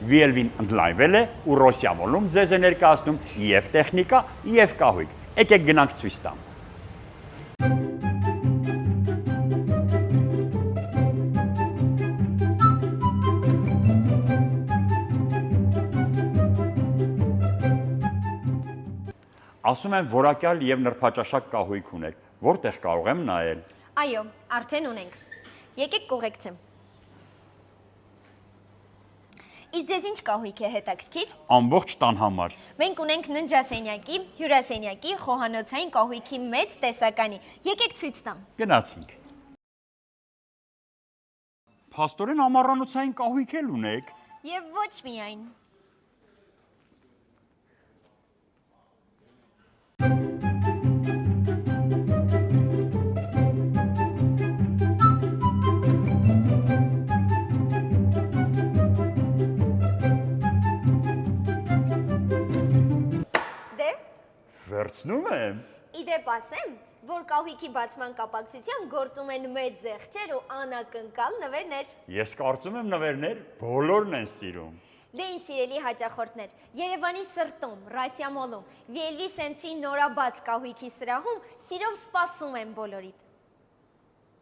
VLV-ն ընդլայնվել է ու Ռոսիա մոլում ձեզ է ներկայացնում եւ տեխնիկա, եւ կահույք։ Եկեք գնանք ցույց տամ։ Ասում եմ որակյալ եւ նրբաճաշակ կահույք ունեք, որտեղ կարող եմ նայել։ Այո, արդեն ունենք։ Եկեք կողեկցեմ։ Իսկ ձեզ ինչ կահույք է հետաքրքիր։ Ամբողջ տան համար։ Մենք ունենք ննջասենյակի, հյուրասենյակի, խոհանոցային կահույքի մեծ տեսականի։ Եկեք ցույց տամ։ Գնացինք։ Փաստորեն ամառանոցային կահույք էլ ունեք։ Եվ ոչ միայն։ Վերցնում եմ։ Իդեպ ասեմ, որ կահույքի բացման կապակցությամբ գործում են մեծ զեղչեր ու անակնկալ նվերներ։ Ես կարծում եմ նվերներ բոլորն են սիրում։ Դե ինձ սիրելի հաճախորդներ, Երևանի սրտում, Ռասիա մոլում, VLV Center-ի նորաբաց կահույքի սրահում սիրով սպասում եմ բոլորիդ։